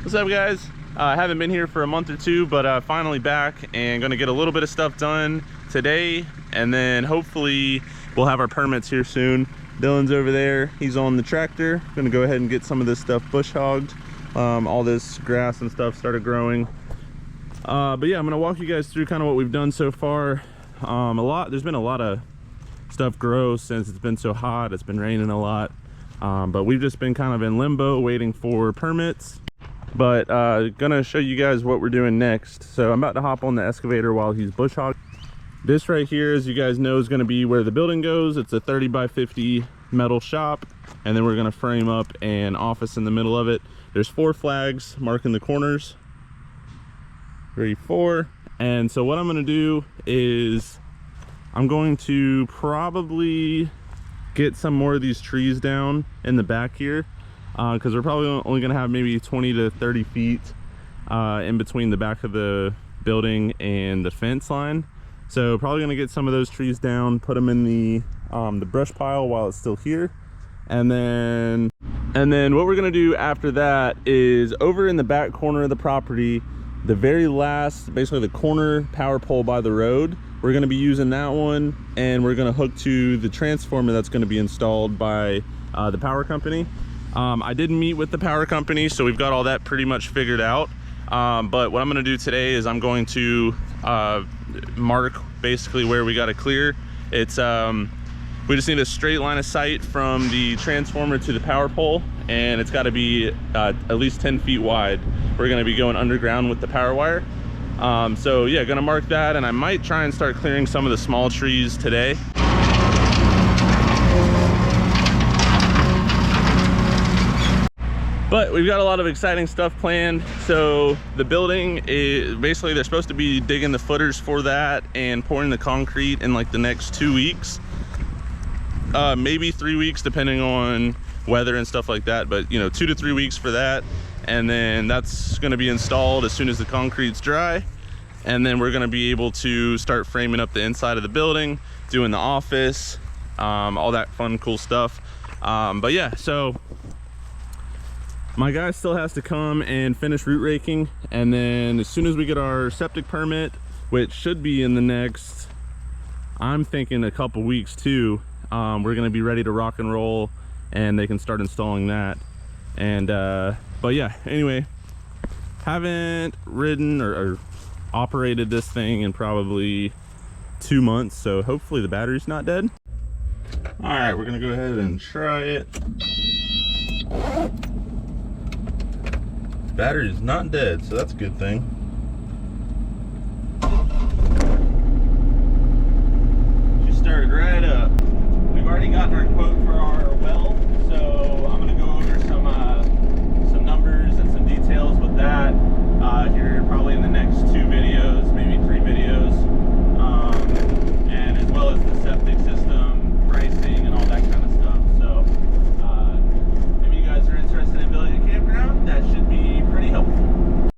What's up, guys? I haven't been here for a month or two, but finally back and gonna get a little bit of stuff done today, and then hopefully we'll have our permits here soon. Dylan's over there, he's on the tractor. Gonna go ahead and get some of this stuff bush hogged. All this grass and stuff started growing. But yeah, I'm gonna walk you guys through kind of what we've done so far. There's been a lot of stuff grow since it's been so hot. It's been raining a lot, but we've just been kind of in limbo waiting for permits. But gonna show you guys what we're doing next. So I'm about to hop on the excavator while he's bush hogging. This right here, as you guys know, is going to be where the building goes. It's a 30 by 50 metal shop, and then we're going to frame up an office in the middle of it. There's 4 flags marking the corners. 3, 4. And so what I'm going to do is I'm going to probably get some more of these trees down in the back here, because we're probably only going to have maybe 20 to 30 feet in between the back of the building and the fence line. So probably going to get some of those trees down, put them in the brush pile while it's still here. And then what we're going to do after that is over in the back corner of the property, the very last, basically the corner power pole by the road, we're going to be using that one, and we're going to hook to the transformer that's going to be installed by the power company. I didn't meet with the power company, so we've got all that pretty much figured out. But what I'm going to do today is I'm going to mark basically where we got to clear. It's we just need a straight line of sight from the transformer to the power pole, and it's got to be at least 10 feet wide. We're going to be going underground with the power wire. So yeah, gonna mark that, and I might try and start clearing some of the small trees today. But we've got a lot of exciting stuff planned. So the building is basically, they're supposed to be digging the footers for that and pouring the concrete in like the next 2 weeks, maybe 3 weeks depending on weather and stuff like that, but you know, 2 to 3 weeks for that. And then that's going to be installed as soon as the concrete's dry, and then we're going to be able to start framing up the inside of the building, doing the office, all that fun cool stuff. But yeah, so my guy still has to come and finish root raking, and then as soon as we get our septic permit, which should be in the next, I'm thinking a couple weeks too, we're going to be ready to rock and roll, and they can start installing that. And but yeah, anyway, haven't ridden or operated this thing in probably 2 months, so hopefully the battery's not dead. All right, we're gonna go ahead and try it. Battery's not dead, so that's a good thing. She started right up. We've already gotten our quote for our well, so I'm gonna go over some numbers and some details with that here probably in the next 2 videos, maybe 3 videos, and as well as the septic system, pricing, and all that kind of stuff. So if you guys are interested in building a campground, that should be pretty helpful.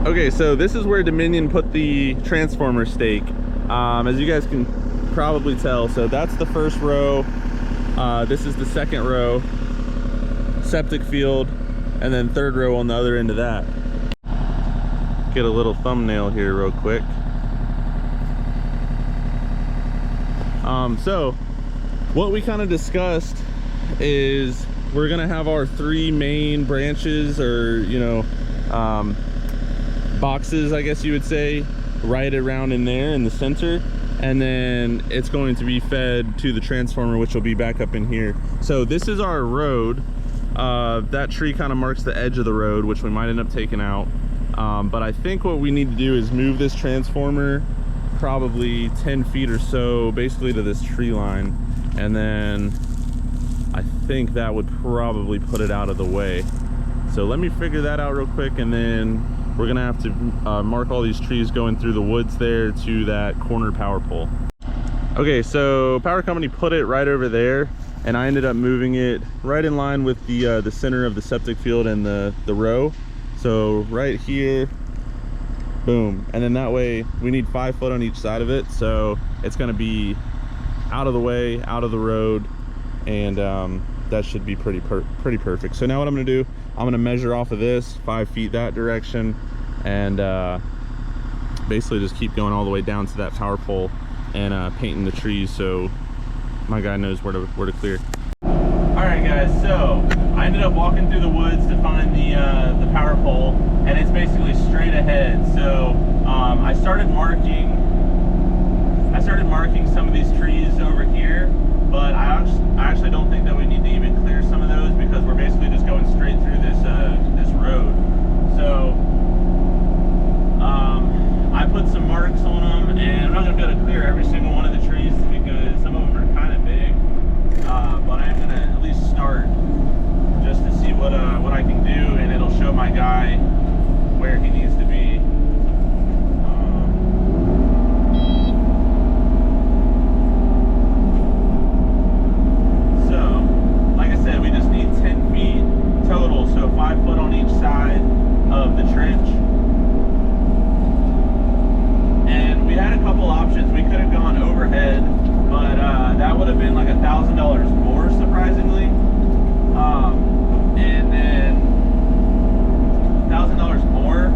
Okay, so this is where Dominion put the transformer stake. As you guys can probably tell, so that's the first row, this is the second row, septic field, and then third row on the other end of that. Get a little thumbnail here real quick. So what we kind of discussed is we're gonna have our 3 main branches, or you know, boxes, I guess you would say, right around in there in the center, and then it's going to be fed to the transformer, which will be back up in here. So this is our road. That tree kind of marks the edge of the road, which we might end up taking out. But I think what we need to do is move this transformer probably 10 feet or so basically to this tree line, and then I think that would probably put it out of the way. So let me figure that out real quick, and then we're gonna have to mark all these trees going through the woods there to that corner power pole. Okay, so power company put it right over there, and I ended up moving it right in line with the center of the septic field and the row. So right here, boom, and then that way we need 5 foot on each side of it, so it's going to be out of the way, out of the road, and that should be pretty perfect. So now what I'm going to do, I'm gonna measure off of this 5 feet that direction, and basically just keep going all the way down to that power pole and painting the trees so my guy knows where to clear. All right, guys. So I ended up walking through the woods to find the power pole, and it's basically straight ahead. So I started marking some of these trees over here, but I actually don't think that we need to even clear some of those because we're basically just going straight through this road. So I put some marks on them, and I'm not going to be able to clear every single one of the trees because some of them are kind of big, but I'm going to at least start just to see what I can do, and it'll show my guy where he needs to be. So, like I said, we just need 10 feet total, so 5 foot on each side of the trench. And we had a couple options. We could have gone overhead, but that would have been like $1,000 more, surprisingly. And then $1,000 more.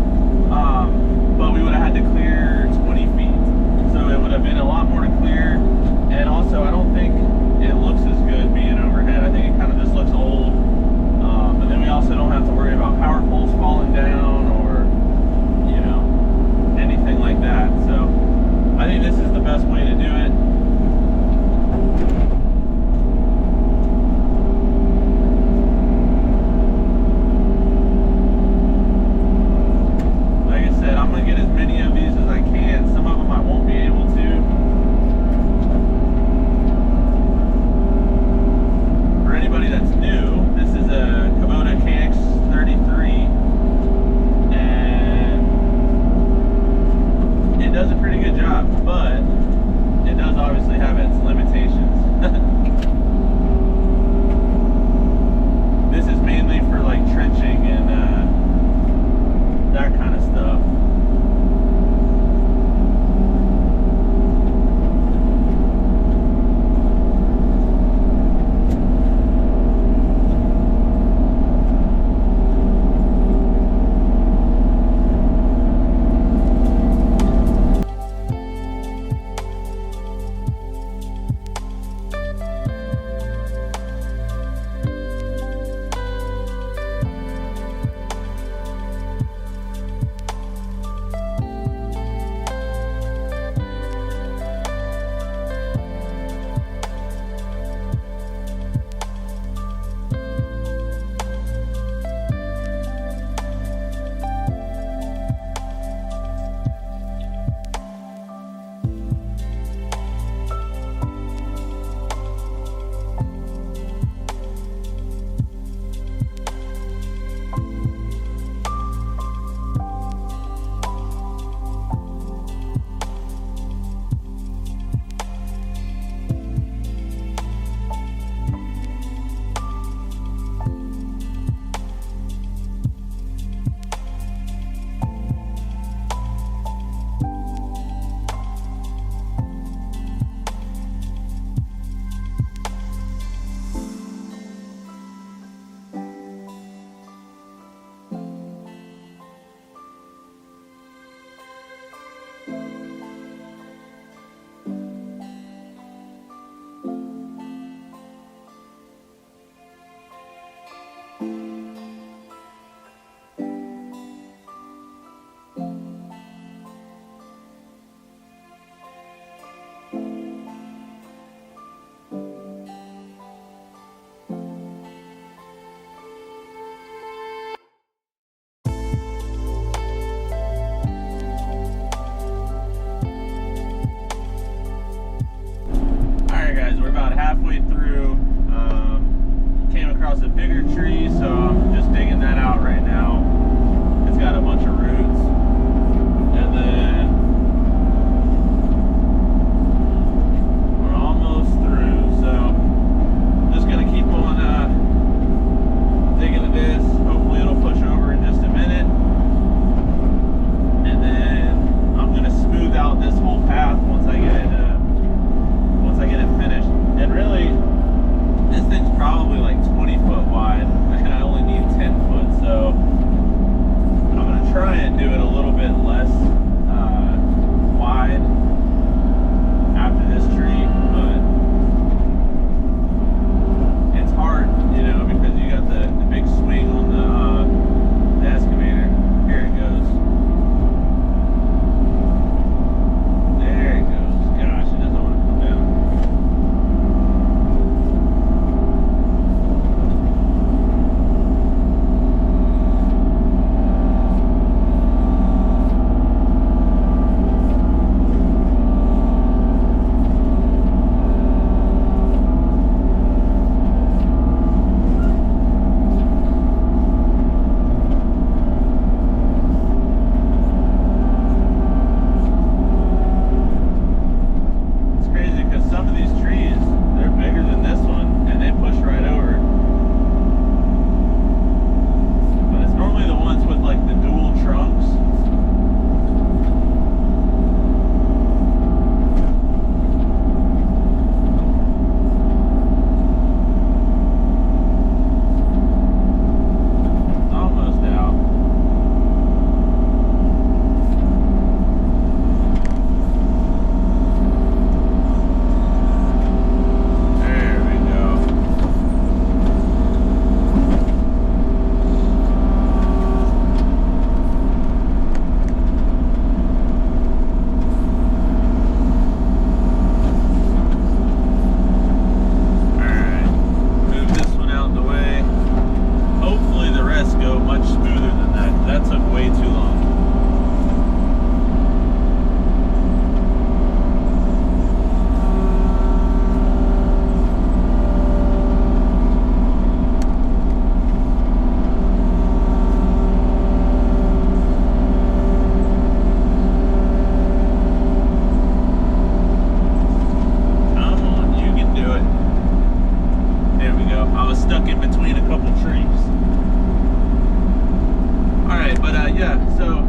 yeah, so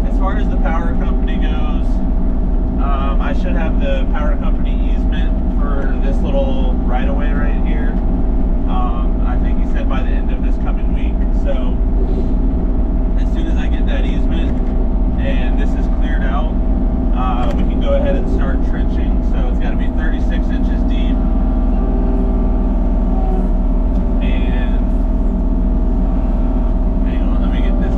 as far as the power company goes, I should have the power company easement for this little right-of-way right here. I think he said by the end of this coming week. So as soon as I get that easement and this is cleared out, we can go ahead and start trenching. So it's got to be 36 inches deep. And hang on, let me get this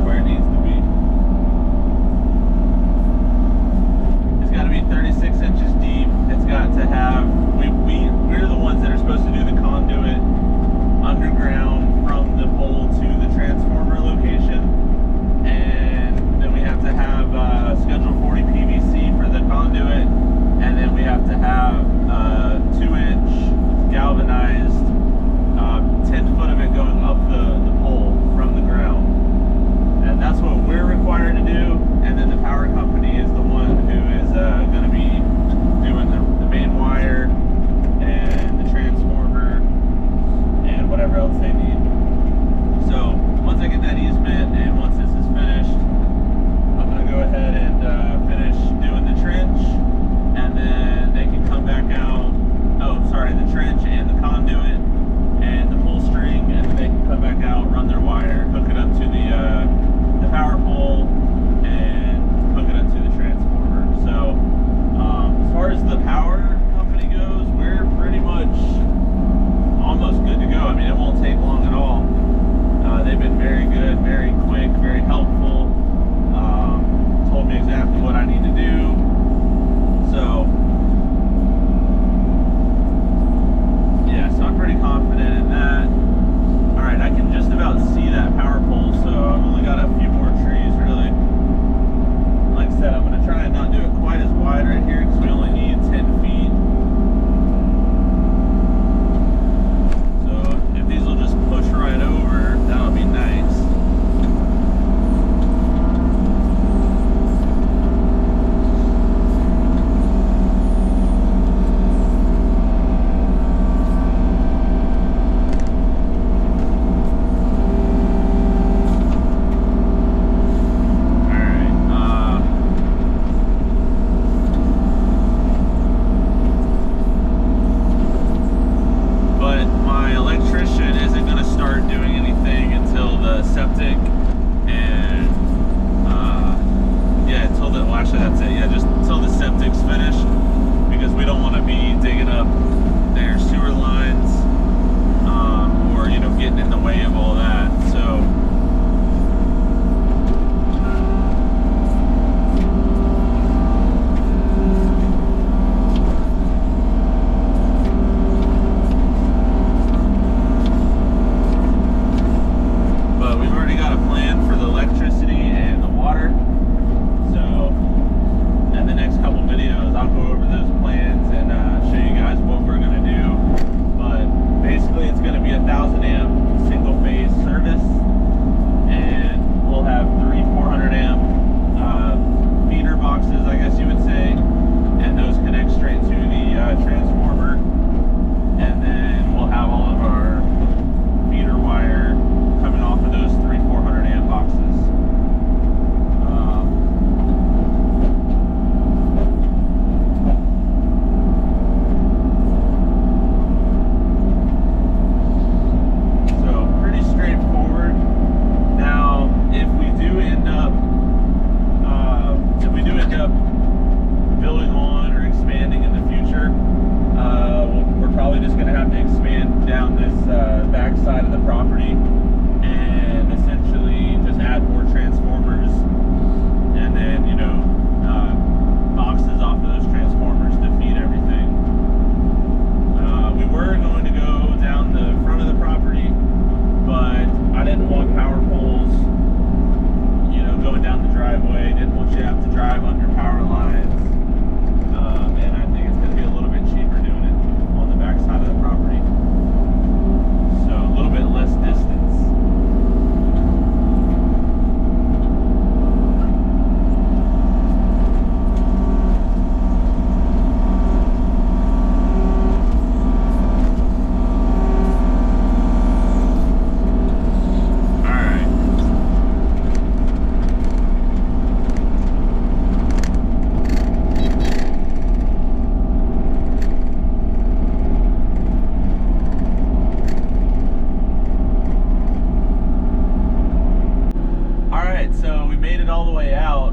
it all the way out.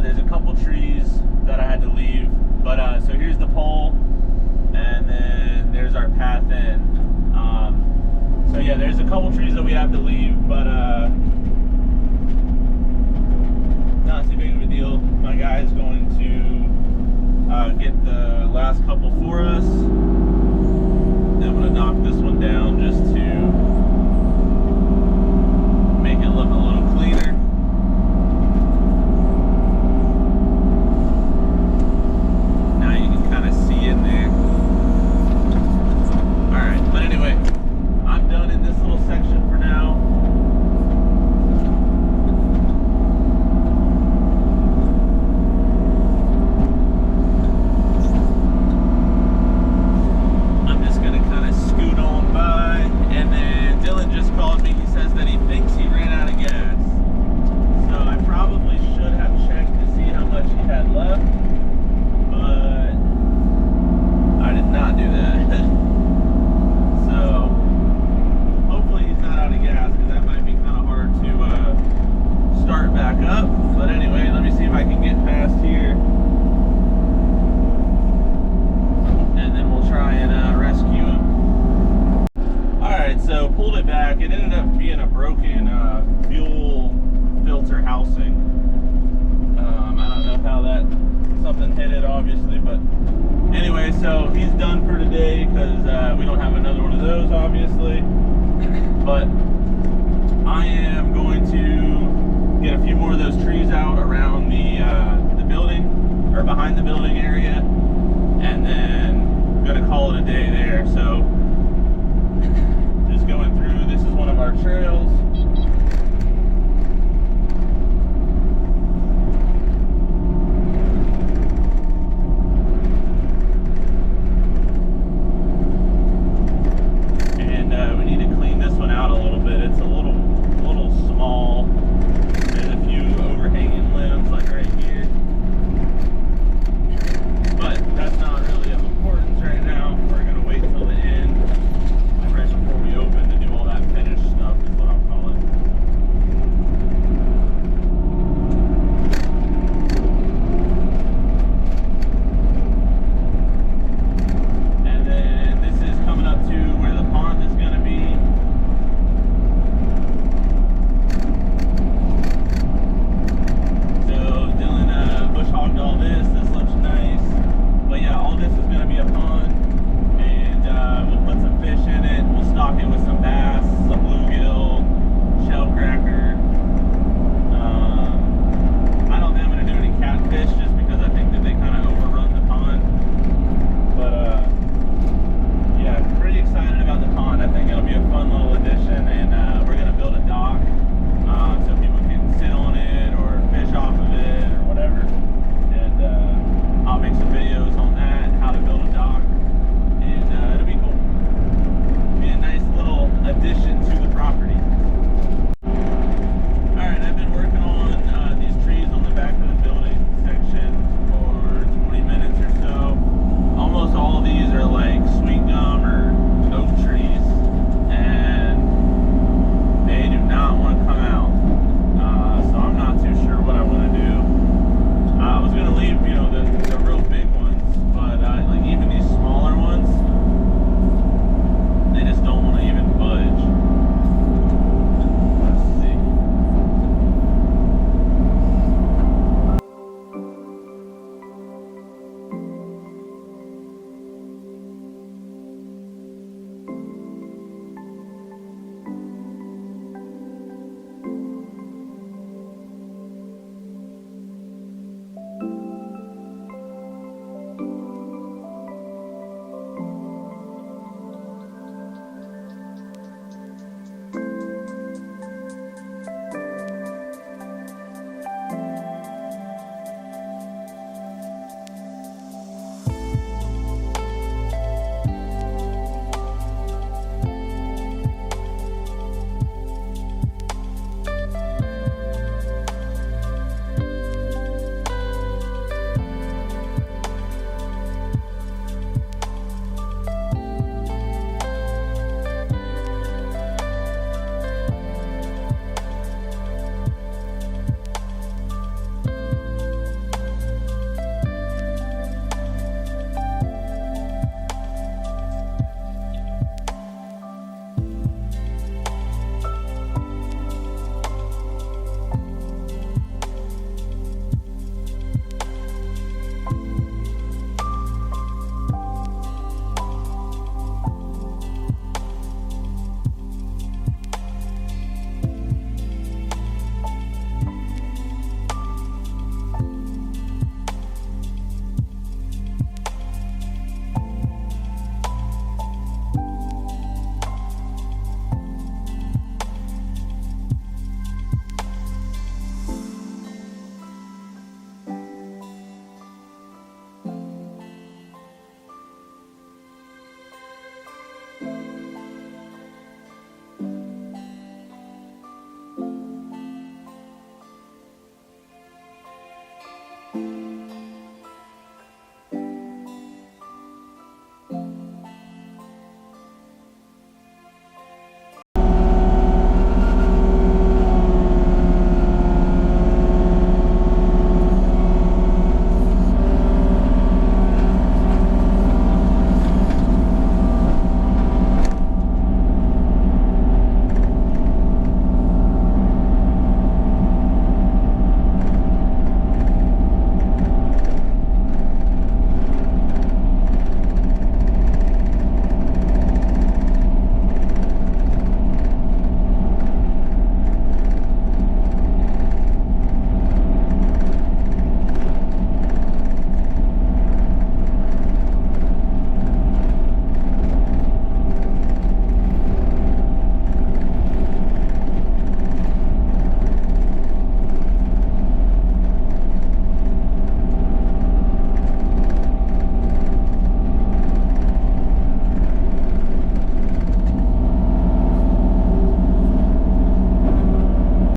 There's a couple trees that I had to leave, but so here's the pole, and then there's our path in. So yeah, there's a couple trees that we have to leave, but